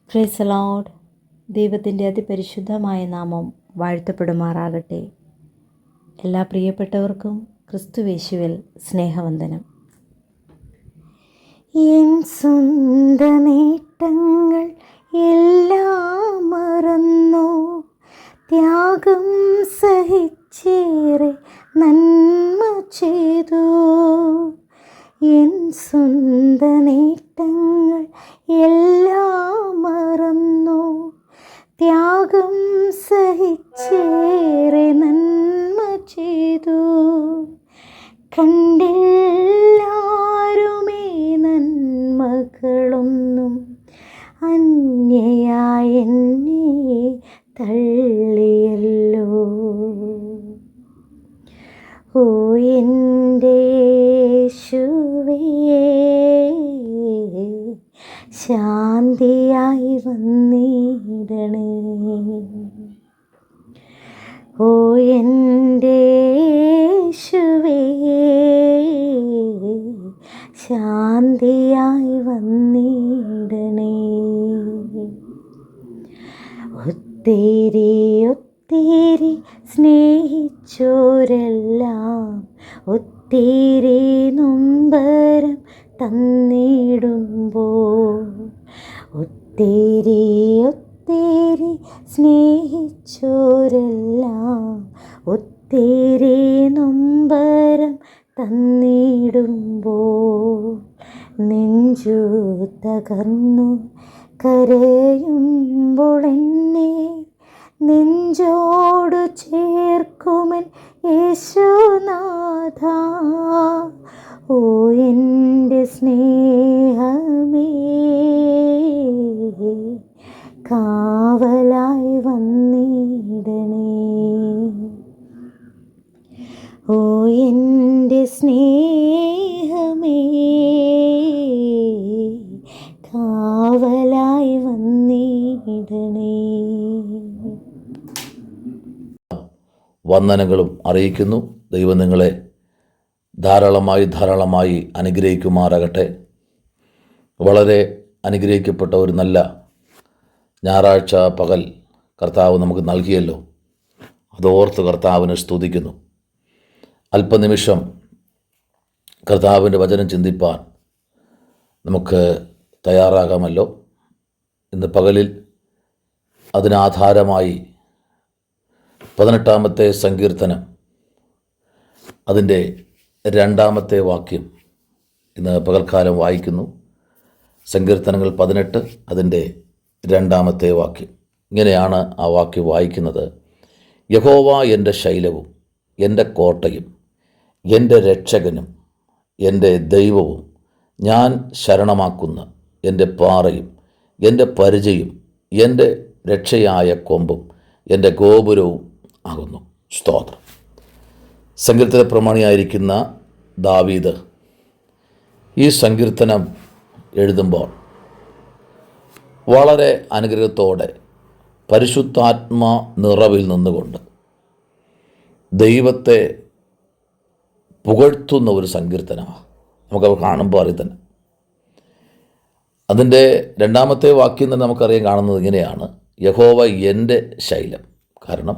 Price the Lord. ദൈവത്തിൻ്റെ അതിപരിശുദ്ധമായ നാമം വാഴ്ത്തപ്പെടുമാറാകട്ടെ. എല്ലാ പ്രിയപ്പെട്ടവർക്കും ക്രിസ്തുവേശുവിൽ സ്നേഹവന്ദനം. എൻ സ്വന്ത നേട്ടങ്ങൾ എല്ലാം മറന്നു, ത്യാഗം സഹിച്ചേറെ നന്മ ചെയ്തു. എൻ സ്വന്ത നേട്ടങ്ങൾ എല്ലാം മറന്നു, ത്യാഗം സഹിച്ചേറെ നന്മ ചെയ്തു. കണ്ടെല്ലാരുമേ നന്മകളൊന്നും അന്യയായ എന്നെ തള്ളിയല്ലോ. ഓ എൻ്റെ യേശുവേ, ശാന്തിയായി വന്നിടണേ. ഓ എൻ്റെ യേശുവേ, ശാന്തിയായി വന്നിടണേ. ഒത്തിരി ഒത്തിരി സ്നേഹിച്ചോരെല്ലാം ഒത്തിരി നൊമ്പരം തന്നിടുമ്പോൾ, ഒത്തിരി ഒത്തിരി സ്നേഹിച്ചോരെല്ലാം ഒത്തിരി നൊമ്പരം തന്നിടുമ്പോൾ, നെഞ്ചു തകർന്നു കരയുമ്പോൾ എന്നെ നെഞ്ചോടു ചേർക്കുമൻ യേശുനാഥ. ഓ എൻ്റെ സ്നേഹമേ, കാവലായി വന്നിടണേ. ഓ എൻ്റെ സ്നേഹമേ, കാവലായി വന്നിടണേ. വന്ദനങ്ങളും അറിയിക്കുന്നു. ദൈവം നിങ്ങളെ ധാരാളമായി അനുഗ്രഹിക്കുമാറാകട്ടെ. വളരെ അനുഗ്രഹിക്കപ്പെട്ട ഒരു നല്ല ഞായറാഴ്ച പകൽ കർത്താവ് നമുക്ക് നൽകിയല്ലോ. അതോർത്ത് കർത്താവിനെ സ്തുതിക്കുന്നു. അല്പനിമിഷം കർത്താവിൻ്റെ വചനം ചിന്തിപ്പാൻ നമുക്ക് തയ്യാറാകാമല്ലോ. ഇന്ന് പകലിൽ അതിനാധാരമായി 18-ാമത്തെ സങ്കീർത്തനം അതിൻ്റെ 2-ാമത്തെ വാക്യം ഇന്ന് പകൽക്കാലം വായിക്കുന്നു. സങ്കീർത്തനങ്ങൾ 18 അതിൻ്റെ 2-ാമത്തെ വാക്യം. ഇങ്ങനെയാണ് ആ വാക്യം വായിക്കുന്നത്. യഹോവ എൻ്റെ ശൈലവും എൻ്റെ കോട്ടയും എൻ്റെ രക്ഷകനും എൻ്റെ ദൈവവും, ഞാൻ ശരണമാക്കുന്ന എൻ്റെ പാറയും എൻ്റെ പരിചയും എൻ്റെ രക്ഷയായ കൊമ്പും എൻ്റെ ഗോപുരവും ആകുന്നു. സ്തോത്രം. സങ്കീർത്തന പ്രമാണിയായിരിക്കുന്ന ദാവീദ് ഈ സങ്കീർത്തനം എഴുതുമ്പോൾ വളരെ അനുഗ്രഹത്തോടെ പരിശുദ്ധാത്മ നിറവിൽ നിന്നുകൊണ്ട് ദൈവത്തെ പുകഴ്ത്തുന്ന ഒരു സങ്കീർത്തനമാണ്. നമുക്കത് കാണുമ്പോൾ അറിയാം തന്നെ. അതിൻ്റെ 2-ാമത്തെ വാക്യം തന്നെ നമുക്കറിയാൻ കാണുന്നത് ഇങ്ങനെയാണ്. യഹോവ എൻ്റെ ശൈലം, കാരണം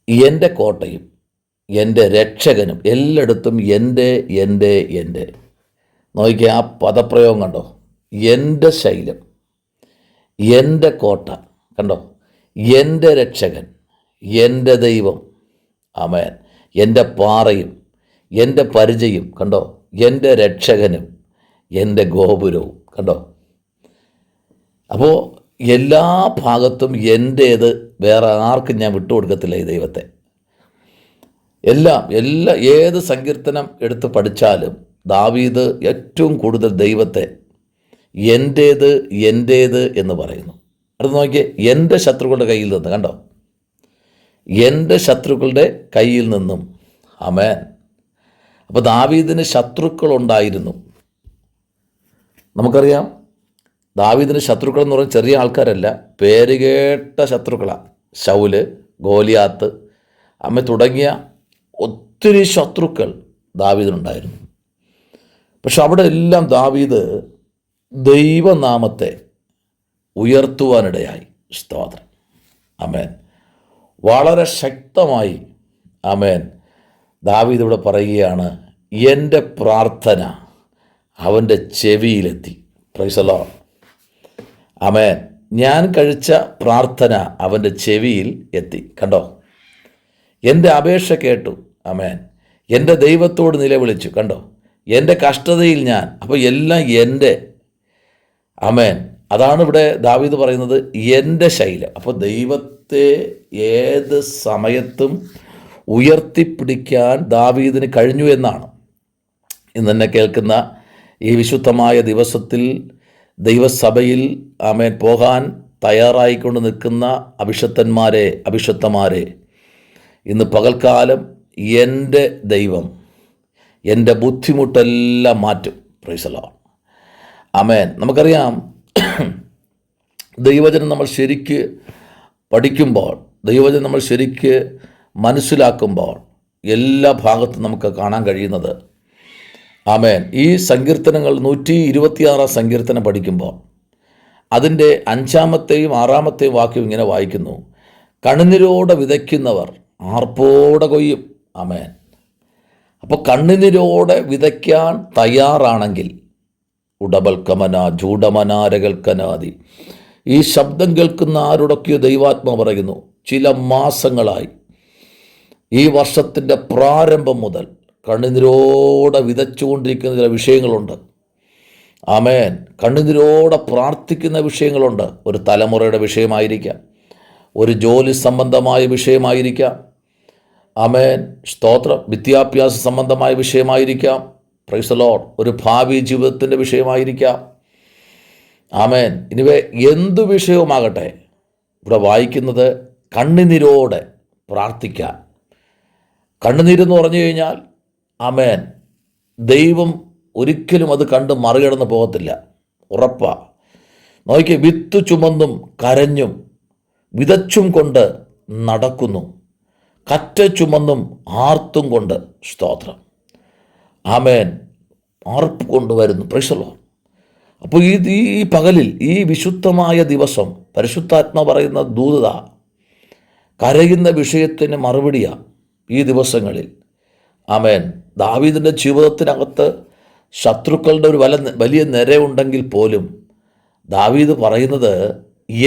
എൻ്റെ കോട്ടയും എൻ്റെ രക്ഷകനും, എല്ലായിടത്തും എൻ്റെ നോക്കിയ ആ പദപ്രയോഗം കണ്ടോ. എൻ്റെ ശൈലം, എൻ്റെ കോട്ട കണ്ടോ, എൻ്റെ രക്ഷകൻ, എൻ്റെ ദൈവം, ആമേൻ, എൻ്റെ പാറയും എൻ്റെ പരിചയും കണ്ടോ, എൻ്റെ രക്ഷകനും എൻ്റെ ഗോപുരവും കണ്ടോ. അപ്പോൾ എല്ലാ ഭാഗത്തും എൻ്റേത്, വേറെ ആർക്കും ഞാൻ വിട്ടുകൊടുക്കത്തില്ല ഈ ദൈവത്തെ. ഏത് സങ്കീർത്തനം എടുത്ത് പഠിച്ചാലും ദാവീദ് ഏറ്റവും കൂടുതൽ ദൈവത്തെ എൻ്റേത് എന്ന് പറയുന്നു. അടുത്ത് നോക്കിയേ, എൻ്റെ ശത്രുക്കളുടെ കയ്യിൽ നിന്ന് കണ്ടോ, എൻ്റെ ശത്രുക്കളുടെ കയ്യിൽ നിന്നും. ആമേൻ. അപ്പോൾ ദാവീദിന് ശത്രുക്കളുണ്ടായിരുന്നു. നമുക്കറിയാം ദാവീദിന് ശത്രുക്കൾ എന്ന് പറഞ്ഞാൽ ചെറിയ ആൾക്കാരല്ല, പേരുകേട്ട ശത്രുക്കളാണ്. ശൗല്, ഗോലിയാത്ത്, തുടങ്ങിയ ഒത്തിരി ശത്രുക്കൾ ദാവീദിനുണ്ടായിരുന്നു. പക്ഷെ അവിടെ എല്ലാം ദാവീദ് ദൈവനാമത്തെ ഉയർത്തുവാനിടയായി. സ്തോത്രം. ആമേൻ. വളരെ ശക്തമായി ആമേൻ ദാവീദ് ഇവിടെ പറയുകയാണ്, എൻ്റെ പ്രാർത്ഥന അവൻ്റെ ചെവിയിലെത്തി. Praise the Lord. ആമേൻ. ഞാൻ കഴിച്ച പ്രാർത്ഥന അവൻ്റെ ചെവിയിൽ എത്തി. കണ്ടോ, എൻ്റെ അപേക്ഷ കേട്ടു. ആമേൻ. എൻ്റെ ദൈവത്തോട് നിലവിളിച്ചു. കണ്ടോ, എൻ്റെ കഷ്ടതയിൽ ഞാൻ, അപ്പോൾ എല്ലാം എൻ്റെ. ആമേൻ. അതാണ് ഇവിടെ ദാവീദ് പറയുന്നത്, എൻ്റെ ശൈലം. അപ്പോൾ ദൈവത്തെ ഏത് സമയത്തും ഉയർത്തിപ്പിടിക്കാൻ ദാവീദിന് കഴിഞ്ഞു എന്നാണ്. ഇന്ന് എന്നെ കേൾക്കുന്ന ഈ വിശുദ്ധമായ ദിവസത്തിൽ ദൈവസഭയിൽ ആമേൻ പോകാൻ തയ്യാറായിക്കൊണ്ട് നിൽക്കുന്ന അഭിഷക്തന്മാരെ ഇന്ന് പകൽക്കാലം എൻ്റെ ദൈവം എൻ്റെ ബുദ്ധിമുട്ടെല്ലാം മാറ്റും. Praise the Lord. ആമേൻ. നമുക്കറിയാം, ദൈവവചനം നമ്മൾ ശരിക്ക് പഠിക്കുമ്പോൾ, ദൈവവചനം നമ്മൾ ശരിക്ക് മനസ്സിലാക്കുമ്പോൾ എല്ലാ ഭാഗത്തും നമുക്ക് കാണാൻ കഴിയുന്നത്, ആമേൻ, ഈ സങ്കീർത്തനങ്ങൾ 126 സങ്കീർത്തനം പഠിക്കുമ്പോൾ അതിൻ്റെ 5-ാമത്തെയും 6-ാമത്തെയും വാക്യം ഇങ്ങനെ വായിക്കുന്നു, കണ്ണുനീരോടെ വിതയ്ക്കുന്നവർ ആർപ്പോടെ കൊയ്യും. ആമേൻ. അപ്പോൾ കണ്ണുനീരോടെ വിതയ്ക്കാൻ തയ്യാറാണെങ്കിൽ ഉടബൽക്കമന ജൂഡമനാരകൽക്കനാദി, ഈ ശബ്ദം കേൾക്കുന്ന ആരോടൊക്കെയോ ദൈവാത്മ പറയുന്നു, ചില മാസങ്ങളായി ഈ വർഷത്തിൻ്റെ പ്രാരംഭം മുതൽ കണ്ണുനീരോടെ വിതച്ചുകൊണ്ടിരിക്കുന്ന ചില വിഷയങ്ങളുണ്ട്. ആമേൻ. കണ്ണുനീരോടെ പ്രാർത്ഥിക്കുന്ന വിഷയങ്ങളുണ്ട്. ഒരു തലമുറയുടെ വിഷയമായിരിക്കാം, ഒരു ജോലി സംബന്ധമായ വിഷയമായിരിക്കാം. ആമേൻ. സ്തോത്രം. വിദ്യാഭ്യാസ സംബന്ധമായ വിഷയമായിരിക്കാം. Price the Lord. ഒരു ഭാവി ജീവിതത്തിൻ്റെ വിഷയമായിരിക്കാം. ആമേൻ. ഇനിവേ എന്തു വിഷയവുമാകട്ടെ, ഇവിടെ വായിക്കുന്നത് കണ്ണുനീരോടെ പ്രാർത്ഥിക്കാൻ. കണ്ണുനീരെന്ന് പറഞ്ഞു കഴിഞ്ഞാൽ ആമേൻ, ദൈവം ഒരിക്കലും അത് കണ്ട് മറികടന്ന് പോകത്തില്ല, ഉറപ്പാ. നോക്കി, വിത്ത് ചുമന്നും കരഞ്ഞും വിതച്ചും കൊണ്ട് നടക്കുന്നു, കറ്റ ചുമന്നും ആർത്തും കൊണ്ട്. സ്തോത്രം. ആമേൻ. ആർപ്പ് കൊണ്ടുവരുന്നു. Price the Lord. അപ്പോൾ ഈ പകലിൽ, ഈ വിശുദ്ധമായ ദിവസം, പരിശുദ്ധാത്മ പറയുന്ന ദൂതത കരയുന്ന വിഷയത്തിന് മറുപടിയാണ് ഈ ദിവസങ്ങളിൽ. ആമേൻ. ദാവീദിൻ്റെ ജീവിതത്തിനകത്ത് ശത്രുക്കളുടെ ഒരു വലിയ നിരയുണ്ടെങ്കിൽ പോലും ദാവീദ് പറയുന്നത്,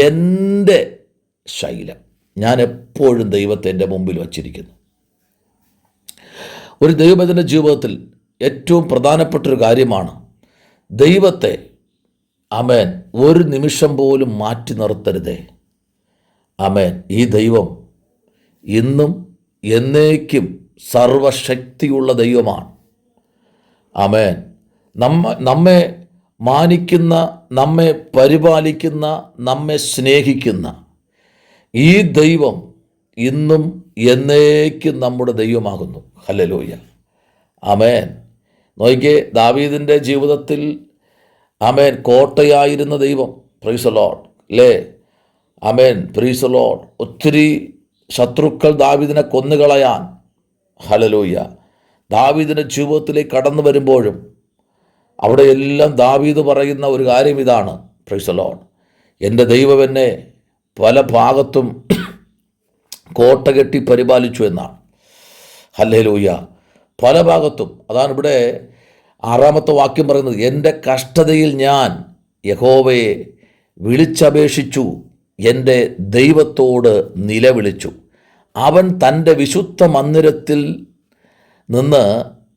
എൻ്റെ ശൈലം, ഞാൻ എപ്പോഴും ദൈവത്തെ എൻ്റെ മുമ്പിൽ വച്ചിരിക്കുന്നു. ഒരു ദൈവത്തിൻ്റെ ജീവിതത്തിൽ ഏറ്റവും പ്രധാനപ്പെട്ടൊരു കാര്യമാണ് ദൈവത്തെ, ആമേൻ, ഒരു നിമിഷം പോലും മാറ്റി നിർത്തരുതേ. ആമേൻ. ഈ ദൈവം ഇന്നും എന്നേക്കും സർവശക്തിയുള്ള ദൈവമാണ്. ആമേൻ. നമ്മെ മാനിക്കുന്ന, നമ്മെ പരിപാലിക്കുന്ന, നമ്മെ സ്നേഹിക്കുന്ന ഈ ദൈവം ഇന്നും എന്നേക്കും നമ്മുടെ ദൈവമാകുന്നു. ഹല്ലേലൂയ. ആമേൻ. നോക്കിക്കേ, ദാവീദിൻ്റെ ജീവിതത്തിൽ ആമേൻ കോട്ടയായിരുന്ന ദൈവം. Praise the Lord. അല്ലേ? ആമേൻ. Praise the Lord. ഒത്തിരി ശത്രുക്കൾ ദാവീദിനെ കൊന്നുകളയാൻ, ഹല്ലേലൂയ, ദാവീദിൻ്റെ ജീവിതത്തിലേക്ക് കടന്നു വരുമ്പോഴും അവിടെയെല്ലാം ദാവീദ് പറയുന്ന ഒരു കാര്യം ഇതാണ്. Price the Lord. എൻ്റെ ദൈവം എന്നെ പല ഭാഗത്തും കോട്ട കെട്ടി പരിപാലിച്ചു എന്നാണ്. ഹല്ലേലൂയ. പല ഭാഗത്തും. അതാണ് ഇവിടെ 6-ാമത്തെ വാക്യം പറയുന്നത്, എൻ്റെ കഷ്ടതയിൽ ഞാൻ യഹോവയെ വിളിച്ചപേക്ഷിച്ചു, എൻ്റെ ദൈവത്തോട് നിലവിളിച്ചു. അവൻ തൻ്റെ വിശുദ്ധ മന്ദിരത്തിൽ നിന്ന്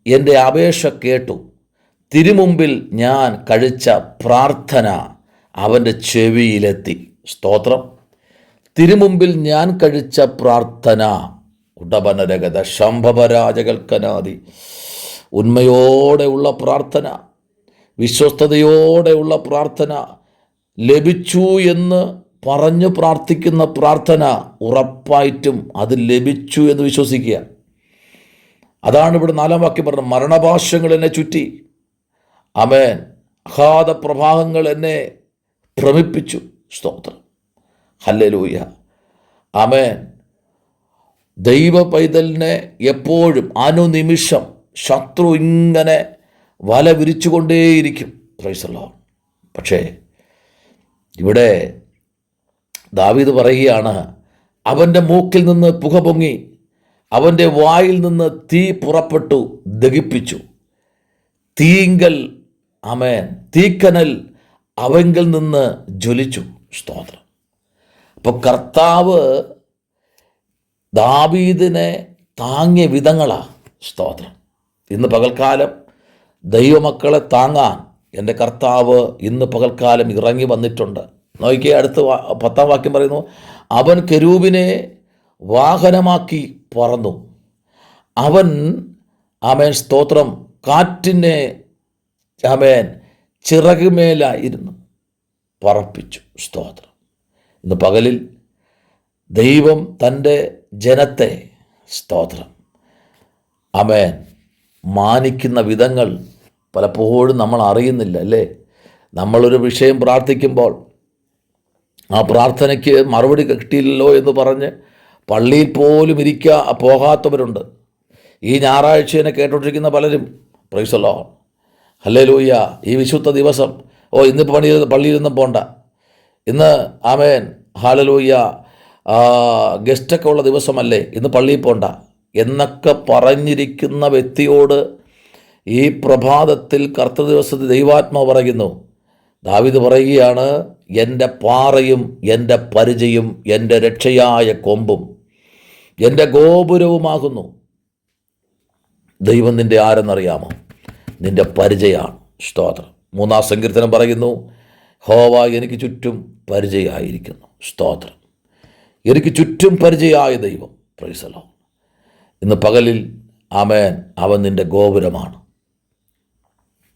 എൻ്റെ അപേക്ഷ കേട്ടു. തിരുമുമ്പിൽ ഞാൻ കഴിച്ച പ്രാർത്ഥന അവൻ്റെ ചെവിയിലെത്തി. സ്തോത്രം. തിരുമുമ്പിൽ ഞാൻ കഴിച്ച പ്രാർത്ഥന, ഉടബനരഗത ശംഭവരാജകൽക്കനാദി, ഉണ്മയോടെയുള്ള പ്രാർത്ഥന, വിശ്വസ്തയോടെയുള്ള പ്രാർത്ഥന, ലഭിച്ചു എന്ന് പറഞ്ഞു പ്രാർത്ഥിക്കുന്ന പ്രാർത്ഥന ഉറപ്പായിട്ടും അത് ലഭിച്ചു എന്ന് വിശ്വസിക്കുക. അതാണ് ഇവിടെ 4-ാം വാക്യം പറഞ്ഞത്, മരണപാശങ്ങൾ എന്നെ ചുറ്റി. ആമേൻ. അഗാധ പ്രവാഹങ്ങൾ എന്നെ ഭ്രമിപ്പിച്ചു. സ്തോത്രം. ഹല്ലേലൂയ. ആമേൻ. ദൈവ പൈതലിനെ എപ്പോഴും അനുനിമിഷം ശത്രു ഇങ്ങനെ വല വിരിച്ചുകൊണ്ടേയിരിക്കും. Price the Lord. പക്ഷേ ഇവിടെ ദാവീദ് പറയുകയാണ്, അവൻ്റെ മൂക്കിൽ നിന്ന് പുക പൊങ്ങി, അവൻ്റെ വായിൽ നിന്ന് തീ പുറപ്പെട്ടു ദഹിപ്പിച്ചു. തീങ്കൽ ആമേൻ, തീക്കനൽ അവങ്കിൽ നിന്ന് ജ്വലിച്ചു. സ്തോത്രം. അപ്പോൾ കർത്താവ് ദാവീദിനെ താങ്ങിയ വിധങ്ങളാ. സ്തോത്രം. ഇന്ന് പകൽക്കാലം ദൈവമക്കളെ താങ്ങാൻ എൻ്റെ കർത്താവ് ഇന്ന് പകൽക്കാലം ഇറങ്ങി വന്നിട്ടുണ്ട്. നോക്കിയേ, അടുത്ത 10-ാം വാക്യം പറയുന്നു, അവൻ കെരൂബിനെ വാഹനമാക്കി പറന്നു. അവൻ ആമേൻ സ്തോത്രം കാറ്റിനെ ആമേൻ ചിറകുമേലായിരുന്നു പറപ്പിച്ചു. സ്തോത്രം. ഇന്ന് പകലിൽ ദൈവം തൻ്റെ ജനത്തെ സ്തോത്രം ആമേൻ മാനിക്കുന്ന വിധങ്ങൾ പലപ്പോഴും നമ്മൾ അറിയുന്നില്ല, അല്ലേ? നമ്മളൊരു വിഷയം പ്രാർത്ഥിക്കുമ്പോൾ ആ പ്രാർത്ഥനയ്ക്ക് മറുപടി കിട്ടിയില്ലല്ലോ എന്ന് പറഞ്ഞ് പള്ളിയിൽ പോലും പോകാത്തവരുണ്ട്. ഈ ഞായറാഴ്ചയെ കേട്ടോണ്ടിരിക്കുന്ന പലരും പ്രൈസ് ദി ലോർഡ്, ഹല്ലേലൂയ, ഈ വിശുദ്ധ ദിവസം ഇന്നിപ്പോൾ പള്ളിയിലൊന്നും പോണ്ട, ഇന്ന് ആമേൻ ഹല്ലേലൂയ ഗസ്റ്റൊക്കെ ഉള്ള ദിവസമല്ലേ, ഇന്ന് പള്ളിയിൽ പോണ്ട എന്നൊക്കെ പറഞ്ഞിരിക്കുന്ന വ്യക്തിയോട് ഈ പ്രഭാതത്തിൽ കർത്തൃ ദിവസത്തിൽ ദൈവാത്മാവ് പറയുന്നു, ദാവീദ് പറയുകയാണ്, എൻ്റെ പാറയും എൻ്റെ പരിചയും എൻ്റെ രക്ഷയായ കൊമ്പും എൻ്റെ ഗോപുരവുമാകുന്നു. ദൈവം നിൻ്റെ ആരെന്നറിയാമോ? നിൻ്റെ പരിചയമാണ്. സ്തോത്രം. 3-ാം സങ്കീർത്തനം പറയുന്നു, യഹോവ എനിക്ക് ചുറ്റും പരിചയമായിരിക്കുന്നു. സ്തോത്രം. എനിക്ക് ചുറ്റും പരിചയമായ ദൈവം. Praise the Lord. ഇന്ന് പകലിൽ ആമേൻ അവൻ നിൻ്റെ ഗോപുരമാണ്.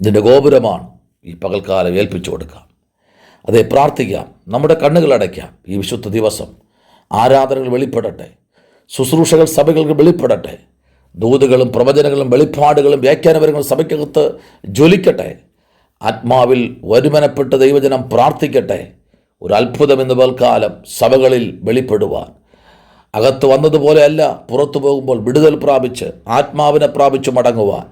നിൻ്റെ ഗോപുരമാണ്. ഈ പകൽക്കാലം ഏൽപ്പിച്ചു കൊടുക്കാം. അതെ, പ്രാർത്ഥിക്കാം. നമ്മുടെ കണ്ണുകൾ അടയ്ക്കാം. ഈ വിശുദ്ധ ദിവസം ആരാധനകൾ വെളിപ്പെടട്ടെ, ശുശ്രൂഷകൾ സഭകൾക്ക് വെളിപ്പെടട്ടെ, ദൂതുകളും പ്രവചനങ്ങളും വെളിപ്പാടുകളും വ്യാഖ്യാനപരങ്ങളും സഭയ്ക്കകത്ത് ജ്വലിക്കട്ടെ. ആത്മാവിൽ വരുമാനപ്പെട്ട് ദൈവജനം പ്രാർത്ഥിക്കട്ടെ. ഒരു അത്ഭുതം ഇന്ന് പകൽക്കാലം സഭകളിൽ വെളിപ്പെടുവാൻ, അകത്ത് വന്നതുപോലെയല്ല പുറത്തു പോകുമ്പോൾ വിടുതൽ പ്രാപിച്ച് ആത്മാവിനെ പ്രാപിച്ച് മടങ്ങുവാൻ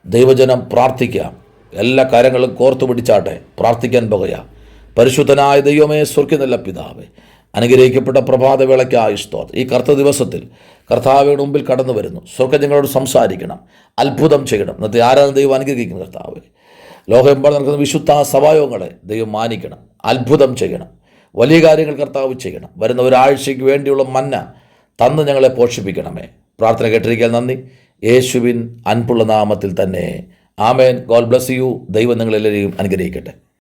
ദൈവജനം പ്രാർത്ഥിക്കാം. എല്ലാ കാര്യങ്ങളും കോർത്തു പിടിച്ചാട്ടെ. പ്രാർത്ഥിക്കാൻ പോകുക. പരിശുദ്ധനായ ദൈവമേ, സ്വർഗ്ഗത്തിലുള്ള പിതാവേ, അനുഗ്രഹിക്കപ്പെട്ട പ്രഭാതവേളയ്ക്കായി സ്തോത്രം. ഈ കർത്തൃ ദിവസത്തിൽ കർത്താവിയുടെ മുമ്പിൽ കടന്നു വരുന്നു. സ്വർഗ്ഗം ഞങ്ങളോട് സംസാരിക്കണം, അത്ഭുതം ചെയ്യണം. ഇന്നത്തെ ആരാധന ദൈവം അനുഗ്രഹിക്കണം. കർത്താവ് ലോകമെമ്പാടും നടക്കുന്ന വിശുദ്ധ സഭായോഗങ്ങളെ ദൈവം മാനിക്കണം, അത്ഭുതം ചെയ്യണം, വലിയ കാര്യങ്ങൾ കർത്താവ് ചെയ്യണം. വരുന്ന ഒരാഴ്ചയ്ക്ക് വേണ്ടിയുള്ള മന്ന തന്ന് ഞങ്ങളെ പോഷിപ്പിക്കണമേ. പ്രാർത്ഥന കേട്ടിരിക്കാൻ നന്ദി. യേശുവിൻ അൻപുള്ള നാമത്തിൽ തന്നെ ആമേൻ. God bless you. ദൈവം നിങ്ങളെല്ലാവരെയും അനുഗ്രഹിക്കട്ടെ.